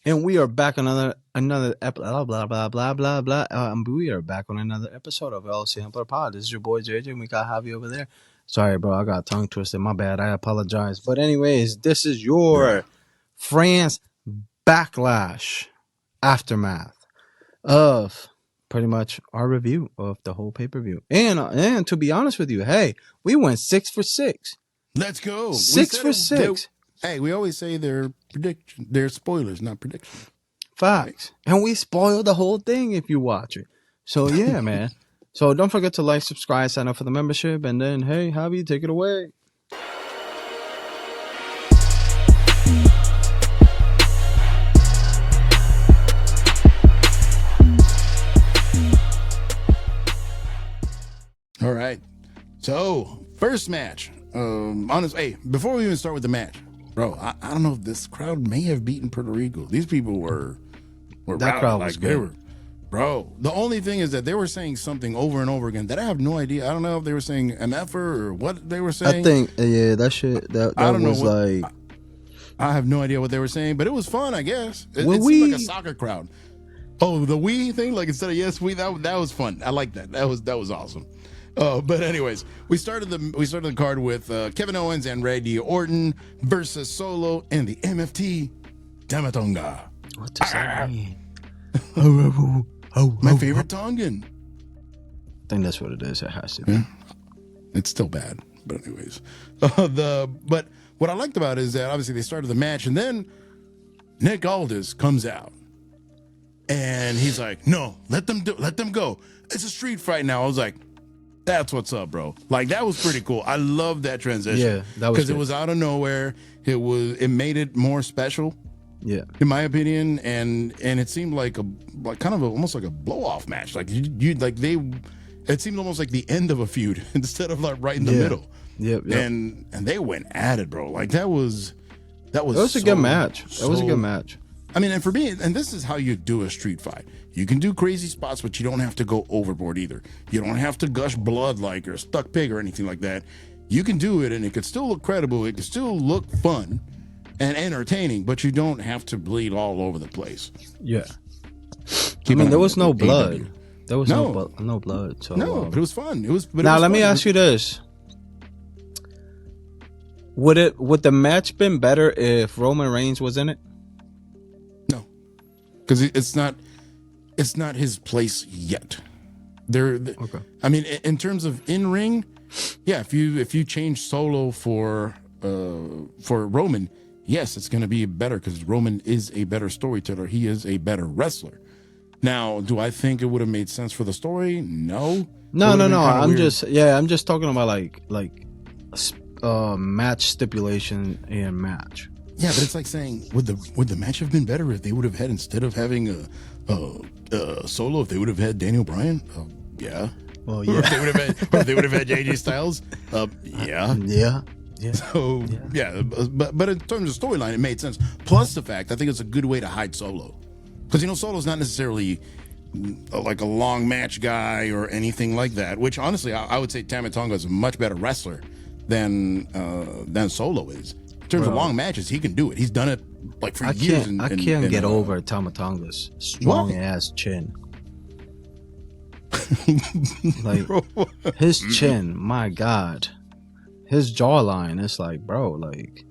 And we are back on another blah blah blah blah blah blah. We are back on another episode of El Sampler Pod. This is your boy JJ, and we got Javi over there. Sorry, bro, I got tongue twisted. My bad. I apologize. But anyways, this is your France Backlash aftermath of pretty much our review of the whole pay-per-view. And to be honest with you, hey, we went 6 for 6. Let's go. 6 for 6. Hey, we always say they're spoilers, not predictions. Facts. Right? And we spoiled the whole thing if you watch it. So yeah, man. So don't forget to like, subscribe, sign up for the membership, and then hey, Javi, take it away. All right. So first match. Hey, before we even start with the match. Bro, I don't know if this crowd may have beaten Puerto Rico. These people were that crowd was good. Bro, the only thing is that they were saying something over and over again that I have no idea. I don't know if they were saying MFer or what they were saying. I think, yeah, that shit, that I don't was know like... I have no idea what they were saying, but it was fun, I guess. It seemed like a soccer crowd. Oh, the we thing? Like instead of yes, we, that was fun. I like that. That was awesome. But anyways, we started the card with Kevin Owens and Randy Orton versus Solo and the MFT Tamatonga. What does that mean? My favorite Tongan. I think that's what it is. It has to be. Yeah. It's still bad, but anyways, but what I liked about it is that obviously they started the match and then Nick Aldis comes out and he's like, "No, let them go. It's a street fight now." I was like, that's what's up, bro. Like that was pretty cool. I love that transition. Yeah, that was because it was out of nowhere. It made it more special. Yeah, in my opinion, and it seemed like almost like a blow off match. Like it seemed almost like the end of a feud instead of like right in the middle. Yep. And they went at it, bro. Like that was a good match. That was a good match. I mean, and for me, and this is how you do a street fight. You can do crazy spots, but you don't have to go overboard either. You don't have to gush blood like or stuck pig or anything like that. You can do it, and it could still look credible. It could still look fun and entertaining, but you don't have to bleed all over the place. Yeah. I mean, there was no blood. There was no blood. So, no, but it was fun. Let me ask you this. Would the match been better if Roman Reigns was in it? No, because it's not his place yet. Okay. I mean, in terms of in ring, yeah. If you change Solo for Roman, yes, it's going to be better because Roman is a better storyteller. He is a better wrestler. Now, do I think it would have made sense for the story? No. No. I'm just talking about like match stipulation and match. Yeah, but it's like saying would the match have been better if they would have had, instead of having a Solo, if they would have had Daniel Bryan? Yeah. Well, yeah. Or if they would have had AJ Styles? Yeah. Yeah. So but in terms of storyline, it made sense. Plus the fact, I think it's a good way to hide Solo, because Solo's not necessarily like a long match guy or anything like that. Which honestly, I would say Tamatonga is a much better wrestler than Solo is. In terms of long matches, he can do it. He's done it like for years. I can't get over Tamatonga's strong ass chin. Like his chin, my God, his jawline. It's like, bro, like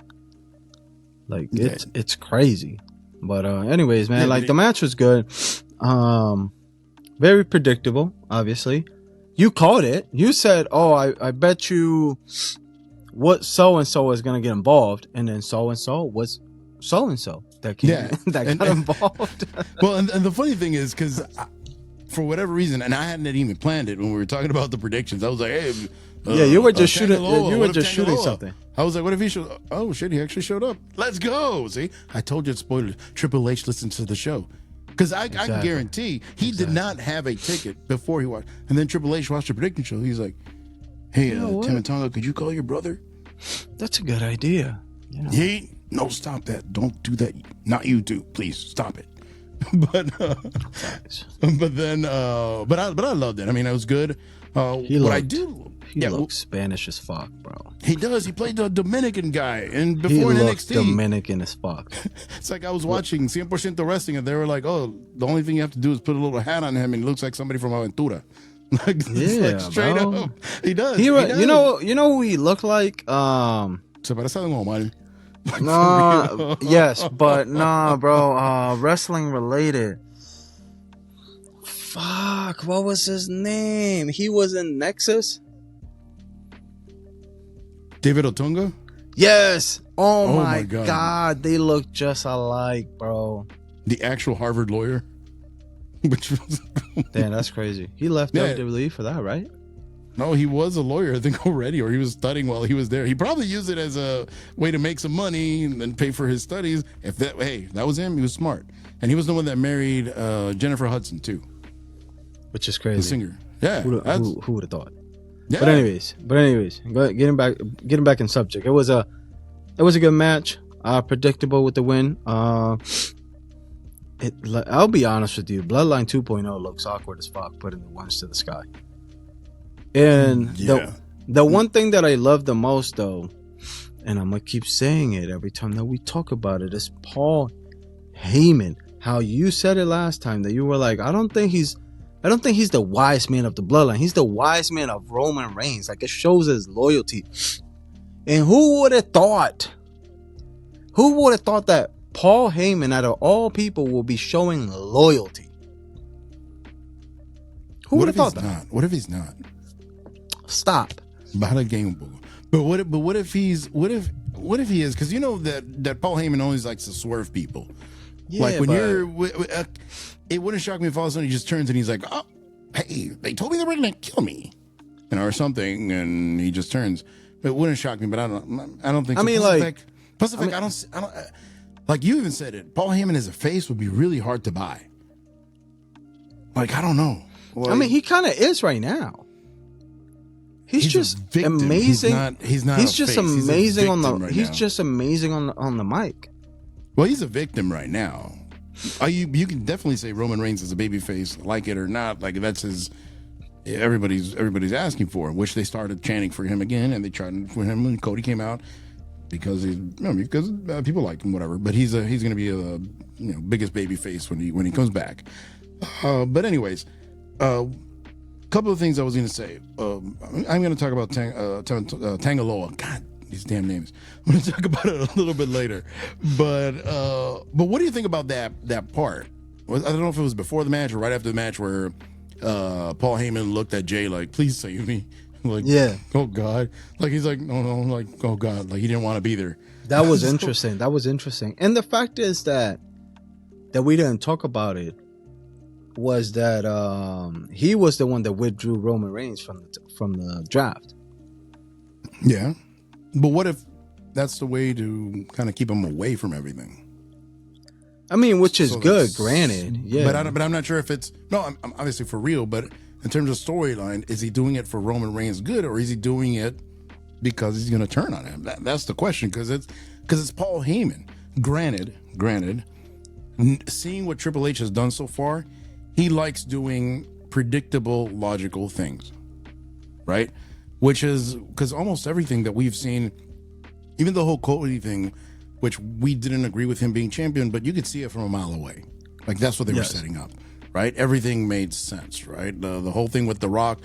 it's crazy. But anyways, man, the match was good. Very predictable. Obviously, you called it. You said, "Oh, I bet you." What so and so is gonna get involved, and then so and so was so and so that got involved. Well, and the funny thing is, because for whatever reason, and I hadn't even planned it when we were talking about the predictions. I was like, "Hey, you were just shooting. You were just shooting something." I was like, "What if he showed? Oh shit, he actually showed up. Let's go!" See, I told you it's spoilers. Triple H listens to the show. Because I can guarantee he did not have a ticket before he watched, and then Triple H watched the prediction show. He's like, "Hey, Tamatonga, could you call your brother?" That's a good idea. No, stop that. Don't do that. Not you too. Please stop it. But I loved it. I mean, it was good. I He looks Spanish as fuck, bro. He does. He played the Dominican guy, and He before in looks NXT, Dominican as fuck. it's like I was watching 100% Wrestling, and they were like, "Oh, the only thing you have to do is put a little hat on him, and he looks like somebody from Aventura." Like, Yeah, straight bro. up, he does. He does. You know who he looked like? Se parece a un hombre. Nah, yes, but nah, bro. Wrestling related. Fuck, what was his name? He was in Nexus. David Otunga? Yes. Oh my God, they look just alike, bro. The actual Harvard lawyer. Which was damn, that's crazy. He left WWE for that, right? No, he was a lawyer, I think, already, or he was studying while he was there. He probably used it as a way to make some money and then pay for his studies. That was him. He was smart, and he was the one that married Jennifer Hudson too, which is crazy. The singer. Yeah, who would have thought? Yeah. But anyways, getting back in subject. It was a good match. Predictable with the win. I'll be honest with you. Bloodline 2.0 looks awkward as fuck, putting the ones to the sky. And the one thing that I love the most, though, and I'm gonna keep saying it every time that we talk about it, is Paul Heyman. How you said it last time, that you were like, I don't think he's the wise man of the bloodline. He's the wise man of Roman Reigns. Like, it shows his loyalty. And who would have thought? Who would have thought that Paul Heyman, out of all people, will be showing loyalty? Who would have thought that? What if he's not? Stop. But what if he is? Because you know that Paul Heyman always likes to swerve people. Yeah, like when it wouldn't shock me if all of a sudden he just turns and he's like, "Oh, hey, they told me they were gonna kill me," or something, and he just turns. But it wouldn't shock me. But I don't think. I mean, I don't. Like you even said it. Paul Heyman as a face would be really hard to buy. Like, I don't know. Like, I mean, he kind of is right now. He's just amazing. He's not. He's just amazing on the. Right he's now. just amazing on the mic. Well, he's a victim right now. You can definitely say Roman Reigns is a babyface, like it or not. Like, that's his. Everybody's asking for, which they started chanting for him again, and they tried for him when Cody came out because people like him, whatever. But he's going to be a biggest babyface when he comes back. But anyways. Couple of things I was going to say. I'm going to talk about Tangaloa. God, these damn names. I'm going to talk about it a little bit later. But what do you think about that part? I don't know if it was before the match or right after the match where Paul Heyman looked at Jay like, "Please save me." Like, yeah. Oh God. Like, he's like, no. Like, oh God. Like, he didn't want to be there. That was interesting. That was interesting. And the fact is that we didn't talk about it. Was that he was the one that withdrew Roman Reigns from the draft. Yeah, but what if that's the way to kind of keep him away from everything? I mean, which is good, granted. Yeah, but I'm not sure if it's I'm obviously for real. But in terms of storyline, is he doing it for Roman Reigns' good, or is he doing it because he's going to turn on him? That's the question. Because it's Paul Heyman. Granted, seeing what Triple H has done so far. He likes doing predictable, logical things, right? Which is because almost everything that we've seen, even the whole Cody thing, which we didn't agree with him being champion, but you could see it from a mile away. Like, that's what they were setting up, right? Everything made sense, right? The whole thing with The Rock,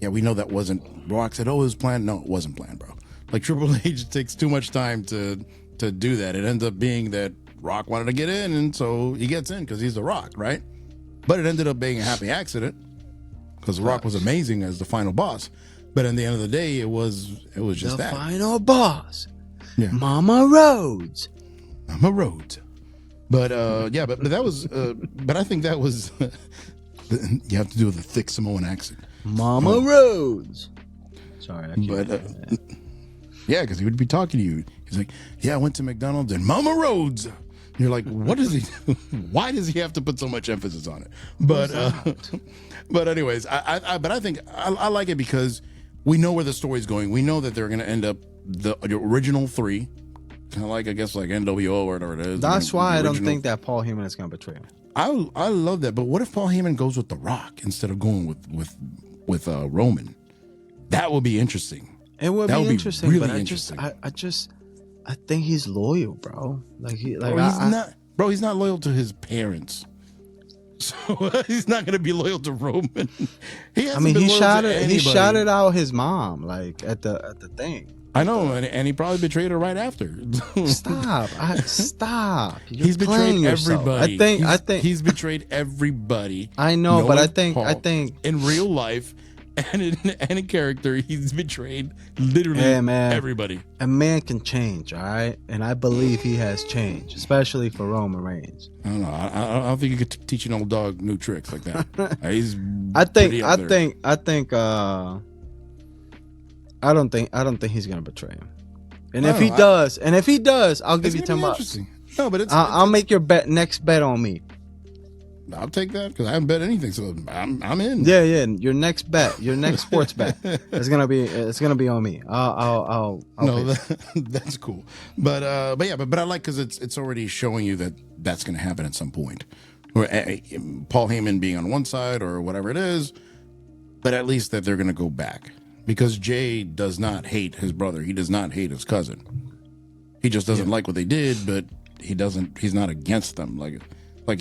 we know that wasn't, Rock said, oh, it was planned. No, it wasn't planned, bro. Like, Triple H takes too much time to do that. It ends up being that Rock wanted to get in, and so he gets in because he's The Rock, right? But it ended up being a happy accident because Rock was amazing as the final boss. But at the end of the day, it was just that. The final boss. Yeah. Mama Rhodes. But but that was but I think that was you have to do with a thick Samoan accent. Mama Rhodes. Sorry, I can't. But because he would be talking to you. He's like, "Yeah, I went to McDonald's and Mama Rhodes." You're like, what does he do? Why does he have to put so much emphasis on it? But anyways, I think I like it because we know where the story's going. We know that they're going to end up the original three, kind of like, I guess, like NWO or whatever it is. That's why I don't think that Paul Heyman is going to betray him. I love that. But what if Paul Heyman goes with The Rock instead of going with Roman? That would be interesting. It would That be would be interesting, really but interesting. I think he's loyal, bro. He's not. Bro, he's not loyal to his parents. So he's not gonna be loyal to Roman. He shouted out his mom like at the thing. I know, and he probably betrayed her right after. Stop. He's betrayed everybody. I think he's betrayed everybody. I know, but I think in real life and in character, he's betrayed literally everybody. A man can change, all right, and I believe he has changed, especially for Roman Reigns. I don't know. I don't think you could teach an old dog new tricks like that. I don't think he's gonna betray him. And if he does, I'll give you $10. No, but I'll make your next bet on me. I'll take that because I haven't bet anything, so I'm in. Yeah. Your next sports bet is gonna be on me. I'll that's cool. But I like because it's already showing you that that's gonna happen at some point. Or Paul Heyman being on one side or whatever it is, but at least that they're gonna go back. Because Jay does not hate his brother. He does not hate his cousin. He just doesn't like what they did, but he's not against them. Like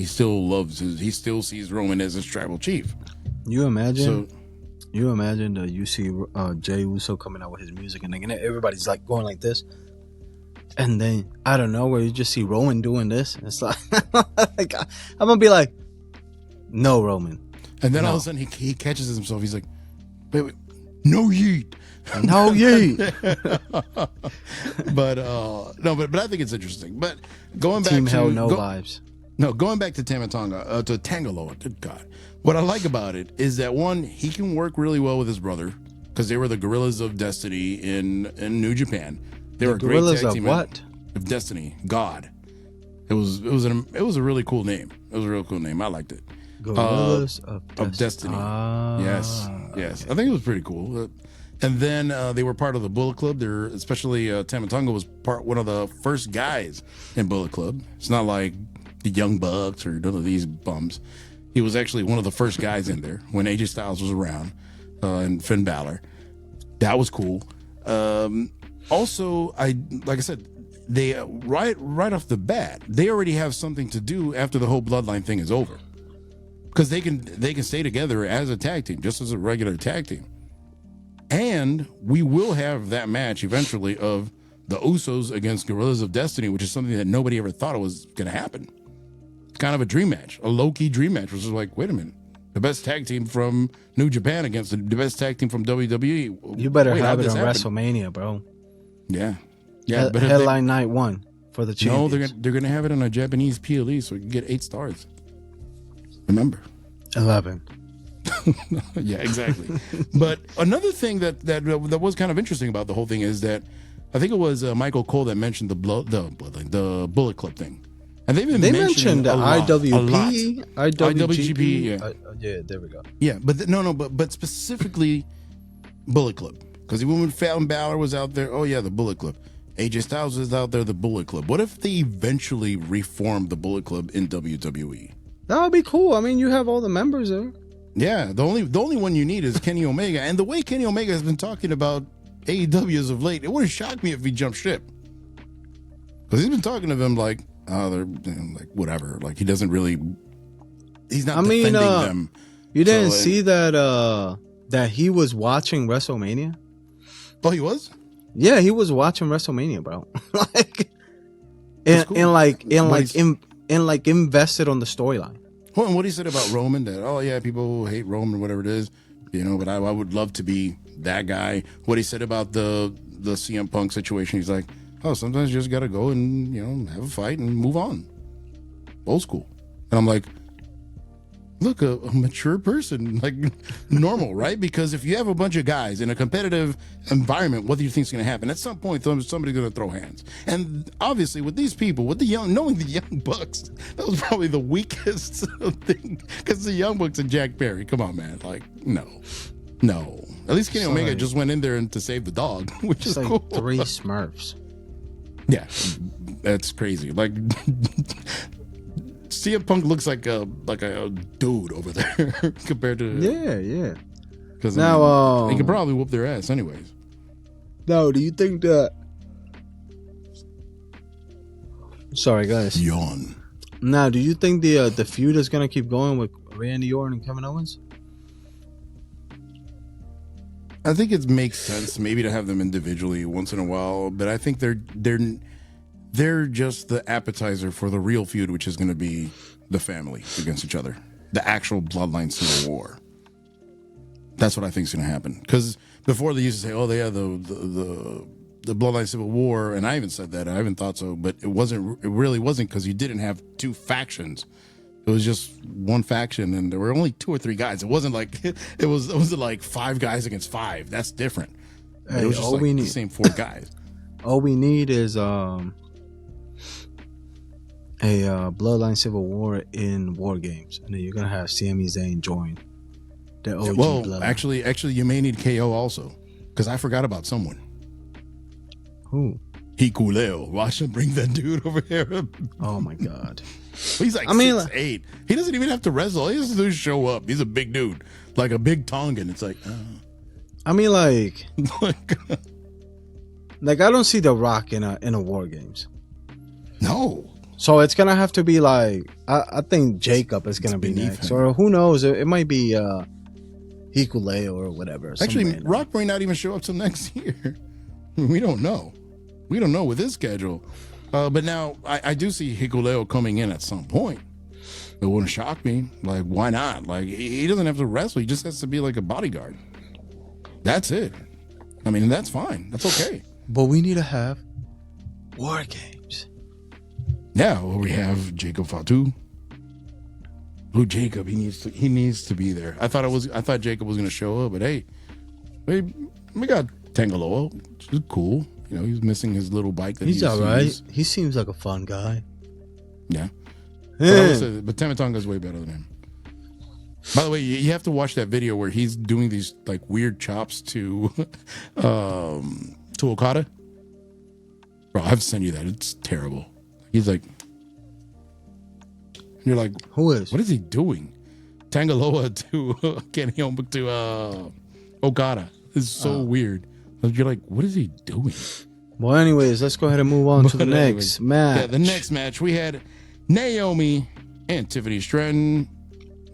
he still he still sees Roman as his tribal chief. You imagine that you see Jay Uso coming out with his music and then everybody's like going like this. And then I don't know where you just see Roman doing this. It's like, I'm gonna be like, no, Roman. And then all of a sudden he catches himself. He's like, wait. No yeet. No yeet. But I think it's interesting. But going back Team to Hell No vibes. No, going back to Tamatonga, to Tangaloa, good God. What I like about it is that one, he can work really well with his brother because they were the Gorillas of Destiny in New Japan. They were great tag team. What? Of Destiny, God. It was a really cool name. It was a real cool name. I liked it. Gorillas of Destiny. Yes. I think it was pretty cool. And then they were part of the Bullet Club. Especially Tamatonga was one of the first guys in Bullet Club. It's not like the Young Bucks or none of these bums. He was actually one of the first guys in there when AJ Styles was around and Finn Balor. That was cool. Also, like I said, they right off the bat, they already have something to do after the whole Bloodline thing is over. Because they can stay together as a tag team, just as a regular tag team. And we will have that match eventually of the Usos against Gorillas of Destiny, which is something that nobody ever thought was going to happen. It's kind of a dream match, a low-key dream match, which is like, wait a minute. The best tag team from New Japan against the best tag team from WWE. You better have it on WrestleMania, bro. Yeah. But headline night 1 for the champions. No, they're going to have it on a Japanese PLE, so you can get 8 stars. Remember, 11. Yeah, exactly. But another thing that was kind of interesting about the whole thing is that I think it was Michael Cole that mentioned the Bullet Club thing, and they mentioned the IWP, IWGP. Yeah, there we go. Yeah, but specifically Bullet Club, because even when Fallon Balor was out there, oh yeah, the Bullet Club. AJ Styles was out there, the Bullet Club. What if they eventually reformed the Bullet Club in WWE? That would be cool. I mean, you have all the members there. Yeah, the only one you need is Kenny Omega. And the way Kenny Omega has been talking about AEW as of late, it wouldn't shock me if he jumped ship. Because he's been talking to them like, they're like whatever. Like he's not defending them. You didn't see that he was watching WrestleMania? Oh, he was? Yeah, he was watching WrestleMania, bro. Invested on the storyline. Well, and what he said about Roman, that, oh yeah, people hate Roman, whatever it is, but I would love to be that guy. What he said about the CM Punk situation, he's like, oh, sometimes you just got to go and, have a fight and move on. Old school. And I'm like, look, a mature person, like normal, right? Because if you have a bunch of guys in a competitive environment, what do you think is going to happen? At some point, somebody's going to throw hands. And obviously, with these people, knowing the Young Bucks, that was probably the weakest thing. Because the Young Bucks and Jack Perry, come on, man. Like, no. At least Kenny Omega just went in there to save the dog, which is like cool. 3 Smurfs. Yeah, that's crazy. Like, CM Punk looks like a dude over there compared to. Yeah. Because now, they could probably whoop their ass anyways. Now, do you think that? Sorry, guys. Yawn. Now, do you think the feud is gonna keep going with Randy Orton and Kevin Owens? I think it makes sense maybe to have them individually once in a while, but I think they're just the appetizer for the real feud, which is going to be the family against each other, the actual bloodline civil war. That's what I think is going to happen. Because before they used to say, "Oh, they had the bloodline civil war," and I even said that. I haven't thought so, but it wasn't. It really wasn't, because you didn't have two factions. It was just one faction, and there were only 2 or 3 guys. It wasn't like it wasn't like 5 guys against 5. That's different. Hey, it was just like the same 4 guys. All we need is a bloodline civil war in War Games, and then you're gonna have Sami Zayn join the OG bloodline. Actually, you may need KO also, because I forgot about someone. Who? Hikuleo. Watch him bring that dude over here. Oh my god. He's like 6'8". He doesn't even have to wrestle. All he has to do is show up. He's a big dude, like a big Tongan. It's like, I mean, like I don't see The Rock in a War Games. No. So it's gonna have to be like I think Jacob is gonna be next, or who knows? It might be Hikuleo or whatever. Actually, Rock may not even show up till next year. We don't know. We don't know with his schedule. But now I do see Hikuleo coming in at some point. It wouldn't shock me. Like, why not? Like, he doesn't have to wrestle. He just has to be like a bodyguard. That's it. I mean, that's fine. That's okay. But we need to have War Games. Yeah, well, we have Jacob Fatu. Who Jacob? He needs to be there. I thought Jacob was gonna show up, but hey, we got Tangaloa, which is cool. You know, he's missing his little bike that he's all right. He seems like a fun guy. Yeah. But Tamatonga's way better than him. By the way, you have to watch that video where he's doing these like weird chops to Okada. Bro, I've sent you that. It's terrible. He's like, you're like, who is? What is he doing? Tangaloa to Kenny Omega to Okada. It's so weird. You're like, what is he doing? Well, anyways, let's go ahead and move on to the next match. Yeah, the next match, we had Naomi and Tiffany Stratton.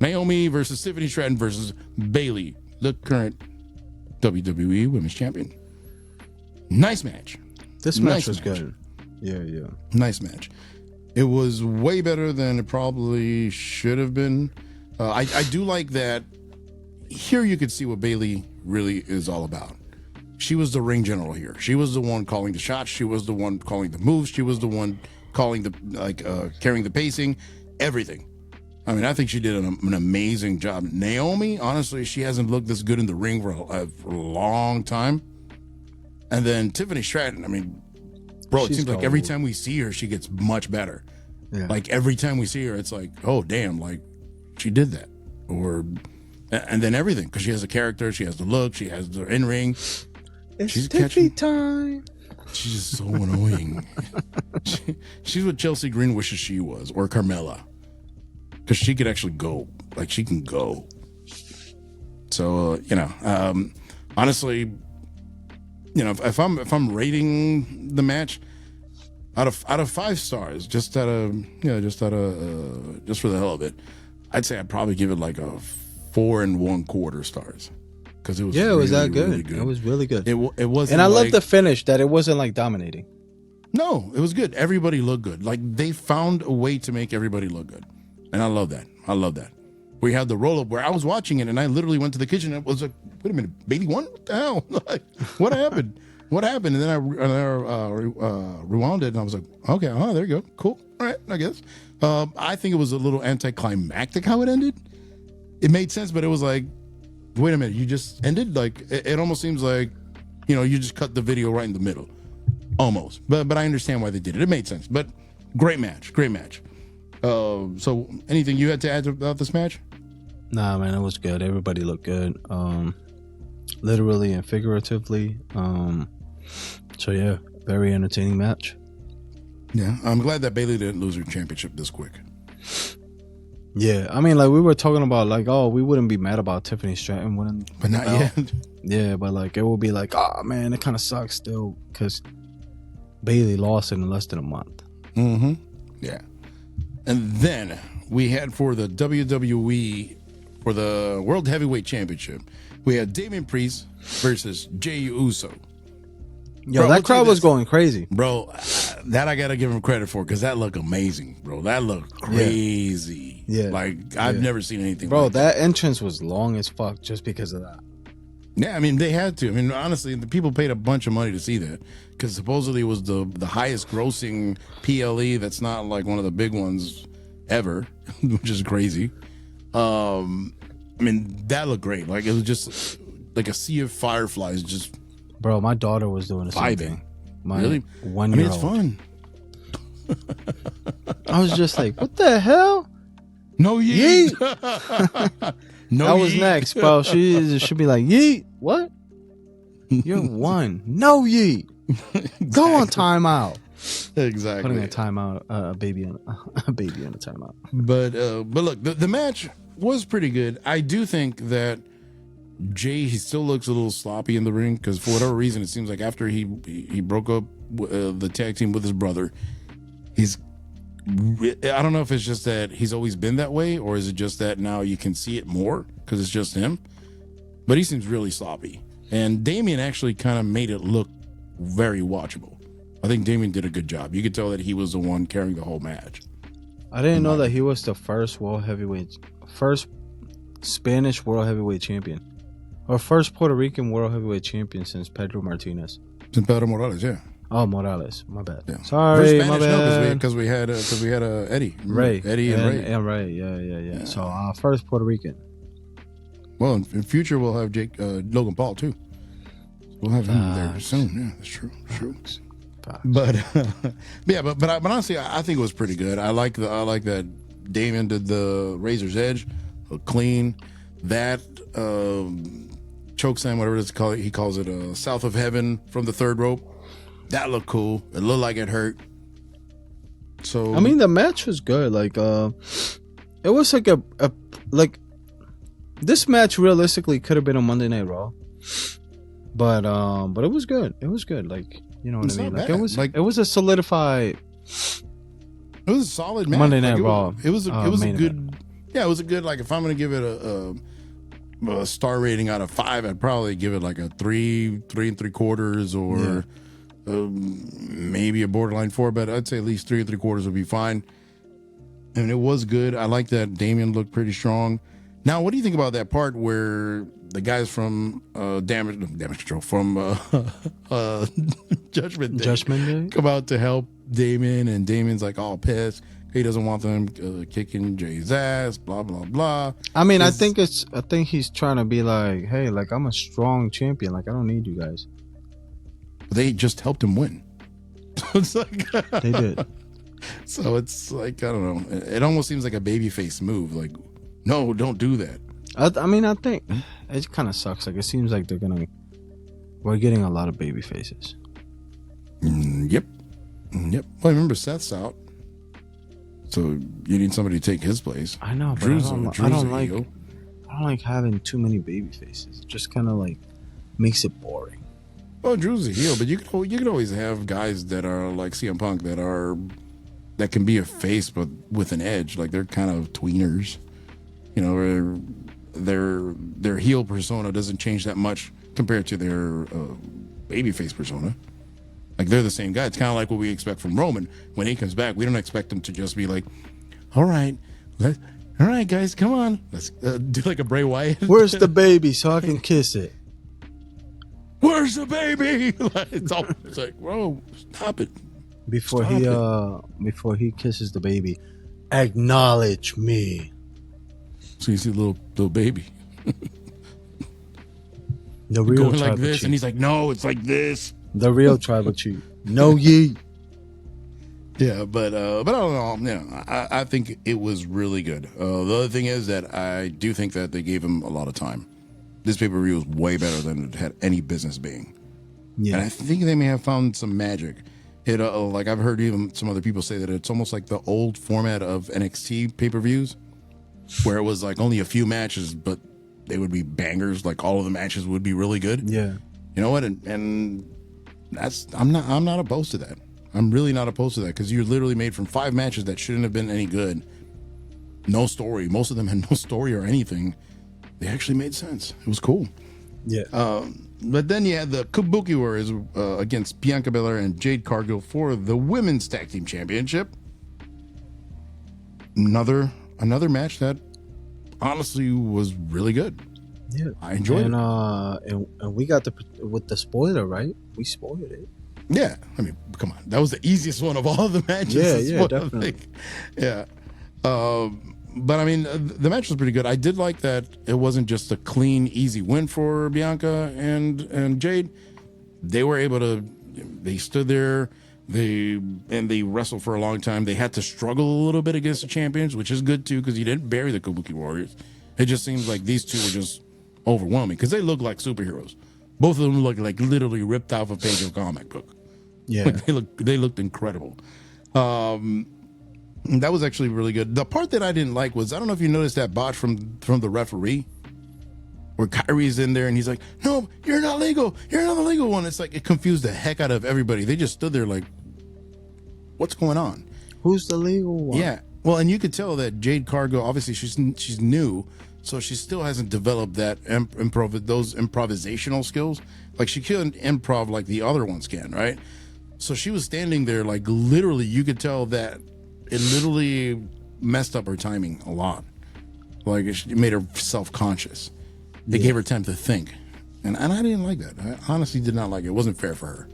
Naomi versus Tiffany Stratton versus Bayley, the current WWE Women's Champion. Nice match. This match was good. Yeah. Nice match. It was way better than it probably should have been. I do like that. Here you could see what Bayley really is all about. She was the ring general here. She was the one calling the shots. She was the one calling the moves. She was the one calling carrying the pacing, everything. I mean, I think she did an amazing job. Naomi, honestly, she hasn't looked this good in the ring for a long time. And then Tiffany Stratton, I mean, bro, it seems like every time we see her, she gets much better. Yeah. Like every time we see her, it's like, oh, damn, like she did that. And then everything, because she has a character, she has the look, she has the in-ring. It's Tiffy time. She's just so annoying. She's what Chelsea Green wishes she was, or Carmella. Because she could actually go. Like, she can go. So, honestly, if I'm rating the match out of 5 stars, just for the hell of it, I'd say I'd probably give it like a 4 1/4 stars. Because it was it was that good. Really good. It was really good. It wasn't, and I love the finish, that it wasn't like dominating. No, it was good. Everybody looked good. Like, they found a way to make everybody look good. And I love that. We had the roll-up where I was watching it, and I literally went to the kitchen and was like, wait a minute, Bailey won? What the hell? Like, what happened? And then I rewound it, and I was like, okay, there you go. Cool. All right, I guess. I think it was a little anticlimactic how it ended. It made sense, but it was like, wait a minute, you just ended? Like, it almost seems like, you just cut the video right in the middle. Almost. But I understand why they did it. It made sense. But great match. So anything you had to add about this match? Nah, man, it was good. Everybody looked good. Literally and figuratively. So yeah, very entertaining match. Yeah, I'm glad that Bayley didn't lose her championship this quick. Yeah, I mean, like we were talking about, like, oh, we wouldn't be mad about Tiffany Stratton winning, but not yet. Yeah, but like it will be like, oh man, it kind of sucks still because Bailey lost in less than a month. Mm-hmm. Yeah, and then we had for the WWE for the World Heavyweight Championship, we had Damian Priest versus Jey Uso. Yo, that crowd was going crazy, bro. That I gotta give him credit for because that looked amazing, bro. That looked crazy. Yeah, like I've never seen anything, bro. Like that entrance was long as fuck just because of that. Yeah, I mean they had to. I mean, honestly, the people paid a bunch of money to see that because supposedly it was the highest grossing PLE. That's not like one of the big ones ever, which is crazy. I mean that looked great. Like it was just like a sea of fireflies. Just bro, my daughter was doing the same thing. Really? 1 year year it's fun. I was just like, what the hell? No yeet. No, that was yeet. Next, bro. She should be like, yeet. What? You're one. No yeet. Exactly. Go on timeout. Exactly. Putting a timeout, a baby in a timeout. But look, the match was pretty good. I do think that Jay, he still looks a little sloppy in the ring because for whatever reason, it seems like after he broke up the tag team with his brother, he's. I don't know if it's just that he's always been that way, or is it just that now you can see it more because it's just him. But he seems really sloppy, and Damian actually kind of made it look very watchable. I think Damian did a good job. You could tell that he was the one carrying the whole match. I didn't know that he was the first Spanish world heavyweight champion. Or first Puerto Rican world heavyweight champion since Pedro Martinez. Since Pedro Morales, yeah. Oh, Morales. My bad. Yeah. Sorry, Spanish, my bad. No, because we had Eddie. Ray. And Ray. Yeah, Ray. Yeah. So first Puerto Rican. Well, in future we'll have Logan Paul too. We'll have him there soon. Yeah, that's true. But but honestly, I think it was pretty good. I like that Damian did the Razor's Edge, clean. That choke slam, whatever it's called, he calls it South of Heaven from the third rope. That looked cool. It looked like it hurt. So I mean, the match was good. Like it was like a this match realistically could have been on Monday Night Raw, but it was good. It was good. Like, you know what I mean? Like it was a solidified. It was a solid match. Monday Night Raw. It was a good. Event. Yeah, it was a good. Like if I'm gonna give it a star rating out of 5, I'd probably give it like a 3 3.75, or maybe a borderline 4. But I'd say at least 3 3/4 would be fine. And it was good. I like that Damian looked pretty strong. Now, what do you think about that part where the guys from Damage Control from Judgment Day come out to help Damian, and Damian's like all pissed. He doesn't want them kicking Jay's ass, blah blah blah. I mean, I think he's trying to be like, hey, like I'm a strong champion, like I don't need you guys. They just helped him win. So it's like they did. So it's like, I don't know. It almost seems like a babyface move. Like, no, don't do that. I mean, I think it kind of sucks. Like it seems like we're getting a lot of baby faces. Yep. Well, I remember Seth's out. So you need somebody to take his place. I know, but I don't like having too many baby faces. It just kind of like makes it boring. Well, Drew's a heel, but you could always have guys that are like CM Punk that can be a face but with an edge. Like they're kind of tweeners. You know, their heel persona doesn't change that much compared to their babyface persona. Like they're the same guy. It's kind of like what we expect from Roman when he comes back. We don't expect him to just be like, all right, guys, come on, let's do like a Bray Wyatt. Where's the baby so I can kiss it? Where's the baby? It's like, bro, stop it. Before he kisses the baby, acknowledge me. So you see the little baby. The real going like this, and he's like, no, it's like this. The real tribal chief. No ye. Yeah, but I don't know. Yeah, I think it was really good. The other thing is that I do think that they gave him a lot of time. This pay-per-view was way better than it had any business being. Yeah, and I think they may have found some magic. It like I've heard even some other people say that it's almost like the old format of NXT pay-per-views, where it was like only a few matches, but they would be bangers. Like all of the matches would be really good. Yeah. You know what? And that's I'm not opposed to that. I'm really not opposed to that, because you're literally made from 5 matches that shouldn't have been any good. No story. Most of them had no story or anything. They actually made sense. It was cool. Yeah. But then you had the Kabuki Warriors against Bianca Belair and Jade Cargill for the Women's Tag Team Championship. Another match that honestly was really good. Yeah, I enjoyed it. And we got with the spoiler, right? We spoiled it. Yeah, I mean, come on, that was the easiest one of all the matches. Yeah, definitely. Yeah, but I mean, the match was pretty good. I did like that it wasn't just a clean, easy win for Bianca and Jade. They were able to. They stood there. They wrestled for a long time. They had to struggle a little bit against the champions, which is good too, because you didn't bury the Kabuki Warriors. It just seems like these two were just overwhelming, because they look like superheroes. Both of them look like literally ripped off a page of a comic book. Yeah, like they looked incredible. That was actually really good. The part that I didn't like was, I don't know if you noticed that botch from the referee, where Kyrie's in there and he's like, "No, you're not legal. You're not the legal one." It's like it confused the heck out of everybody. They just stood there like, "What's going on? Who's the legal one?" Yeah. Well, and you could tell that Jade Cargill, obviously she's new, so she still hasn't developed that those improvisational skills. Like she couldn't improv like the other ones can, right? So she was standing there like literally, you could tell that it literally messed up her timing a lot. Like it made her self-conscious. It gave her time to think, and I didn't like that. I honestly did not like it. It wasn't fair for her.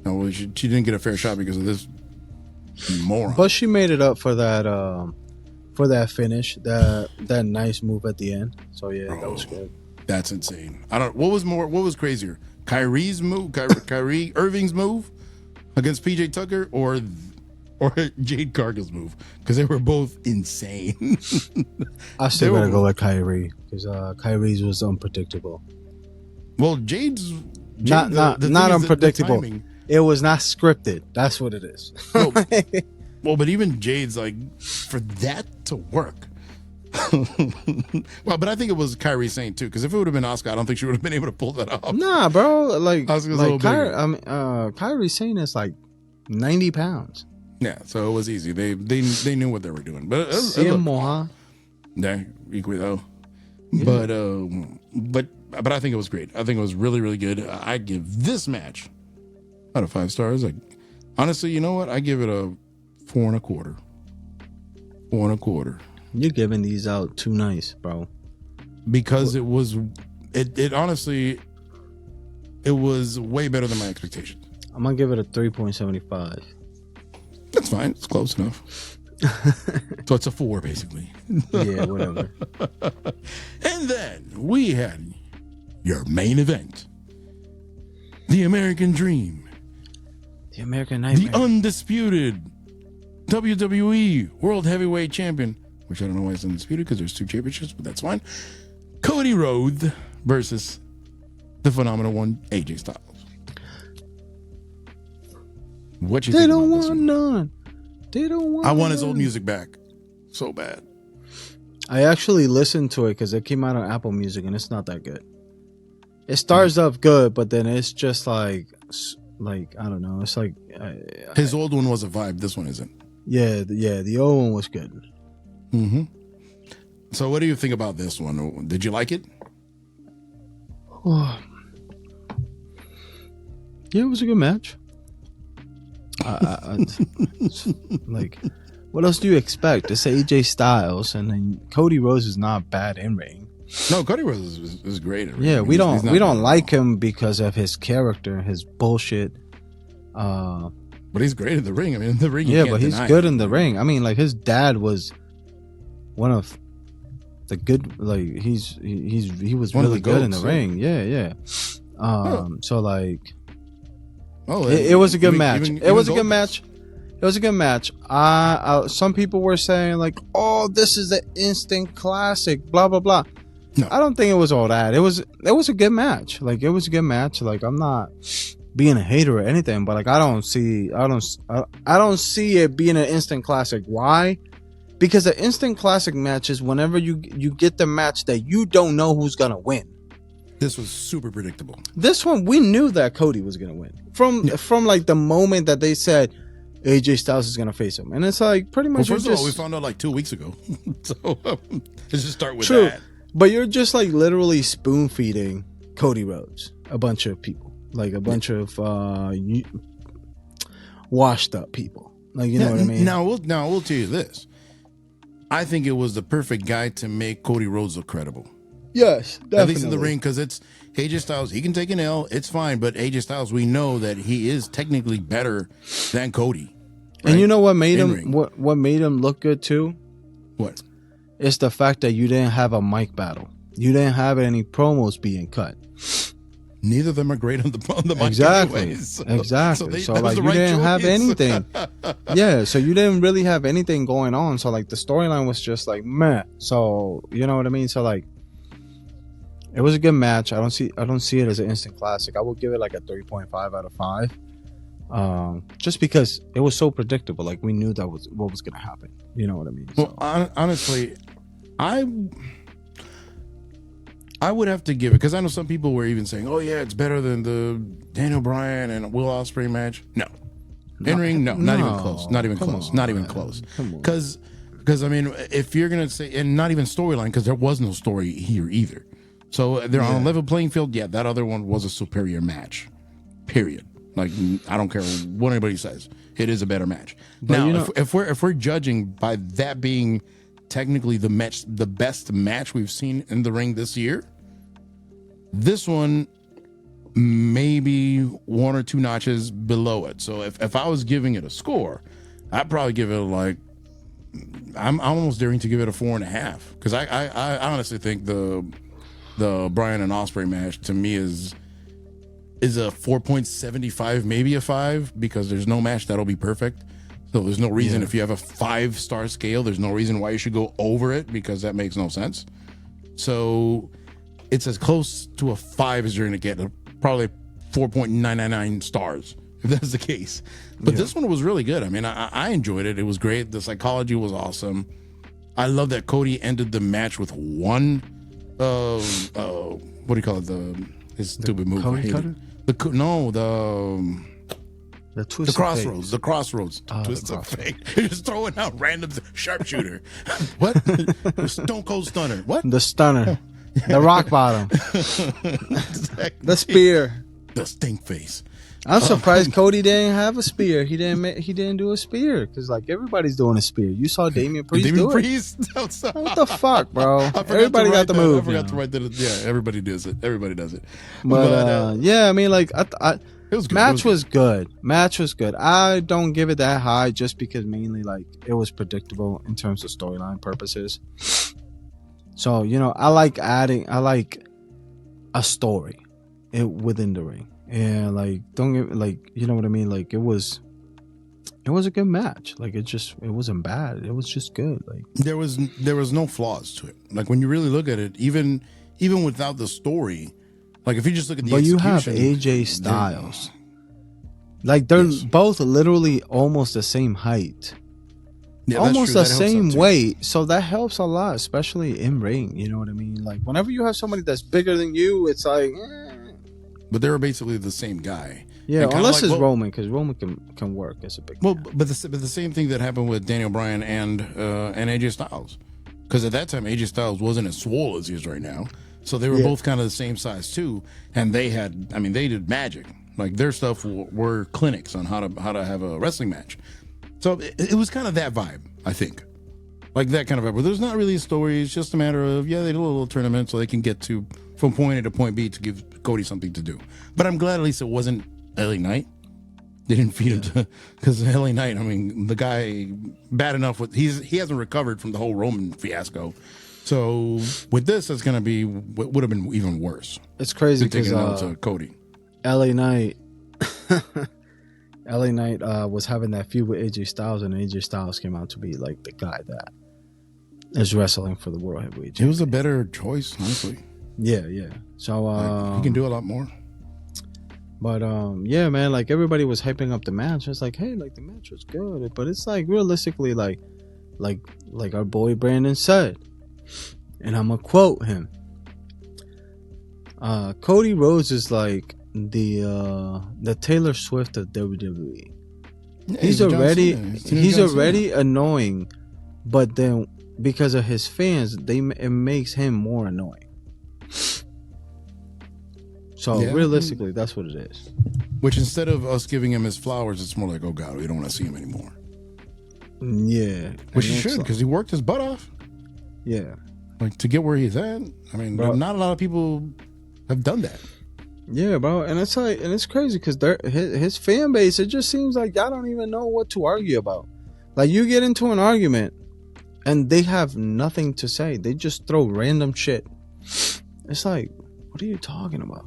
No, she didn't get a fair shot because of this moron. But she made it up for that finish, that nice move at the end. So yeah, that was good. That's insane. What was crazier? Kyrie's move, Kyrie Irving's move against PJ Tucker, or Jade Cargill's move, because they were both insane. I still gotta go with Kyrie, because Kyrie's was unpredictable. Well, Jade's not unpredictable. It was not scripted. That's what it is. Well, but even Jade's, like, for that to work. Well, but I think it was Kyrie saying too, because if it would have been Asuka, I don't think she would have been able to pull that off. Nah, bro. Like Kyrie Sane is like 90 pounds. Yeah, so it was easy. They knew what they were doing. But yeah, equally though. Yeah. But I think it was great. I think it was really, really good. I give this match out of 5 stars. Like, honestly, you know what? I give it a 4.25. 4.25. You're giving these out too nice, bro. Because it honestly, it was way better than my expectations. I'm gonna give it a 3.75. That's fine. It's close enough. So it's a 4, basically. Yeah, whatever. And then we had your main event, the American Dream, the American Nightmare, the undisputed WWE World Heavyweight Champion, which I don't know why it's undisputed, because there's 2 championships, but that's fine. Cody Rhodes versus the phenomenal one, AJ Styles. What you think about this one? None. They don't want. I want his old music back so bad. I actually listened to it because it came out on Apple Music, and it's not that good. It starts up good, but then it's just like I don't know. It's like his old one was a vibe. This one isn't. Yeah. The old one was good. Mm-hmm. So, what do you think about this one? Did you like it? Yeah, it was a good match. Like, what else do you expect? It's AJ Styles, and then Cody Rhodes is not bad in ring. No, Cody Rhodes is great. Yeah, we don't like him because of his character, his bullshit. But he's great in the ring. I mean, in the ring, but he's good in the ring. I mean, like, his dad was one of the good. Like, he was really good in the ring. Yeah. So like. It was a good match. It was a good match. It was a good match. Some people were saying like, "Oh, this is the instant classic." Blah blah blah. No. I don't think it was all that. It was a good match. Like, it was a good match. Like, I'm not being a hater or anything, but like I don't see it being an instant classic. Why? Because the instant classic match is whenever you get the match that you don't know who's gonna win. This was super predictable. This one, we knew that Cody was gonna win from like the moment that they said AJ Styles is gonna face him, and it's like pretty much. Well, first of all, we found out like 2 weeks ago, so let's just start with true. that. But you're just like literally spoon feeding Cody Rhodes a bunch of people, like a bunch of washed up people, like you know what I mean. Now we'll tell you this. I think it was the perfect guy to make Cody Rhodes look credible. Yes, definitely. At least in the ring, because it's AJ Styles. He can take an L. It's fine. But AJ Styles, we know that he is technically better than Cody. Right? And you know what made him what made him look good too? What? It's the fact that you didn't have a mic battle. You didn't have any promos being cut. Neither of them are great on the mic. Exactly. Anyways. Exactly. So like you didn't have anything. Yeah. So you didn't really have anything going on. So like the storyline was just like meh. So you know what I mean? So like it was a good match. I don't see it as an instant classic. I would give it like a 3.5 out of 5. Just because it was so predictable. Like we knew that was what was gonna happen. You know what I mean? Well, honestly, I would have to give it, because I know some people were even saying, "Oh yeah, it's better than the Daniel Bryan and Will Ospreay match." No, in ring, no, not even close, not even close, not even close. Because I mean, if you're gonna say, and not even storyline, because there was no story here either. So they're on a level playing field. Yeah, that other one was a superior match. Period. Like I don't care what anybody says, it is a better match. But now, you know, if we're judging by that being technically the best match we've seen in the ring this year, this one maybe 1 or 2 notches below it. So if I was giving it a score, I'd probably give it like, I'm almost daring to give it a 4.5, because I honestly think the Bryan and Ospreay match to me is a 4.75, maybe a 5, because there's no match that'll be perfect. So there's no reason, if you have a 5-star scale, there's no reason why you should go over it, because that makes no sense. So it's as close to a 5 as you're going to get, probably 4.999 stars, if that's the case. But this one was really good. I mean, I enjoyed it. It was great. The psychology was awesome. I love that Cody ended the match with one, what do you call it? His stupid move. Cody cutter? The crossroads. The twist of fate. You're just throwing out random sharpshooter. What? The Stone Cold Stunner. What? The stunner. The rock bottom. Exactly. The spear. The stink face. I'm surprised Cody didn't have a spear. He didn't do a spear, because like everybody's doing a spear. You saw Damian Priest do it. What the fuck, bro? Everybody got the move. I forgot to write that. Yeah, everybody does it. Everybody does it. But yeah, I mean, like it was good. Match was good. I don't give it that high just because mainly like it was predictable in terms of storyline purposes. So you know, I like a story within the ring. And like, don't get like, you know what I mean? Like it was a good match. Like it wasn't bad. It was just good. Like there was no flaws to it. Like when you really look at it, even without the story, like if you just look at the execution. But you have AJ Styles. Like they're both literally almost the same height. Yeah, almost the same weight. So that helps a lot, especially in ring. You know what I mean? Like whenever you have somebody that's bigger than you, it's like But they were basically the same guy. Yeah, unless it's Roman, because Roman can work as a big guy. But the same thing that happened with Daniel Bryan and AJ Styles. Because at that time, AJ Styles wasn't as swole as he is right now. So they were both kind of the same size too. And they did magic. Like their stuff were clinics on how to have a wrestling match. So it was kind of that vibe, I think. Like that kind of vibe. Where there's not really a story. It's just a matter of, they did a little tournament so they can get from point A to point B to give Cody something to do. But I'm glad at least it wasn't LA Knight. They didn't feed him to, because LA Knight, I mean, the guy, bad enough with, he hasn't recovered from the whole Roman fiasco. So with this, it's going to be, would have been even worse. It's crazy because Cody. LA Knight was having that feud with AJ Styles, and AJ Styles came out to be like the guy that is wrestling for the World Heavyweight Championship. It was a better choice, honestly. Yeah. So he can do a lot more. But yeah, man, like everybody was hyping up the match. It's like, hey, like the match was good, but it's like realistically, like like our boy Brandon said, and I'm gonna quote him. Cody Rhodes is like the Taylor Swift of WWE. Yeah, He's already annoying, but then because of his fans, it makes him more annoying. So realistically, that's what it is. Which instead of us giving him his flowers, it's more like, oh God, we don't want to see him anymore. Yeah, which he should, because he worked his butt off. Yeah, like to get where he's at. I mean, bro, not a lot of people have done that. Yeah, bro, and it's like, and it's crazy because his fan base. It just seems like y'all don't even know what to argue about. Like you get into an argument, and they have nothing to say. They just throw random shit. It's like, what are you talking about?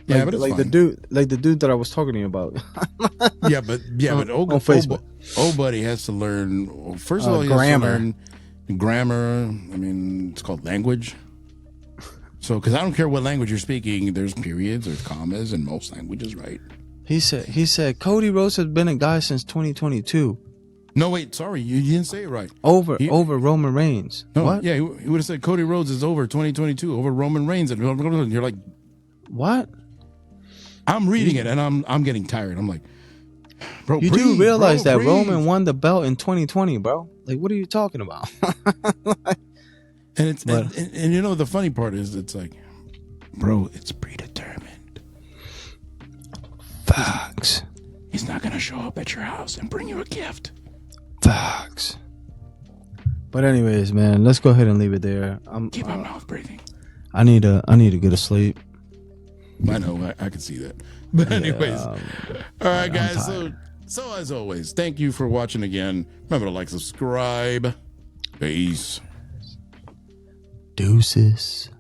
Yeah, but it's like fine. the dude that I was talking to you about. but on Facebook, buddy has to learn. Well, first of all, he has to learn grammar. I mean, it's called language. So, because I don't care what language you're speaking, there's periods, there's commas in most languages, right? He said Cody Rhodes has been a guy since 2022. No, wait, sorry, you didn't say it right. Over Roman Reigns. No, what? Yeah, he would have said Cody Rhodes is over 2022 over Roman Reigns, and you're like, what? I'm reading it and I'm getting tired. I'm like, bro, you do realize that Roman won the belt in 2020, bro? Like, what are you talking about? And it's and you know the funny part is it's like, bro, it's predetermined. Facts. He's not gonna show up at your house and bring you a gift. Facts. But anyways, man, let's go ahead and leave it there. Keep my mouth breathing. I need to get to sleep. I know, I can see that. But anyways, all right, guys. So as always, thank you for watching again. Remember to like, subscribe. Peace. Deuces.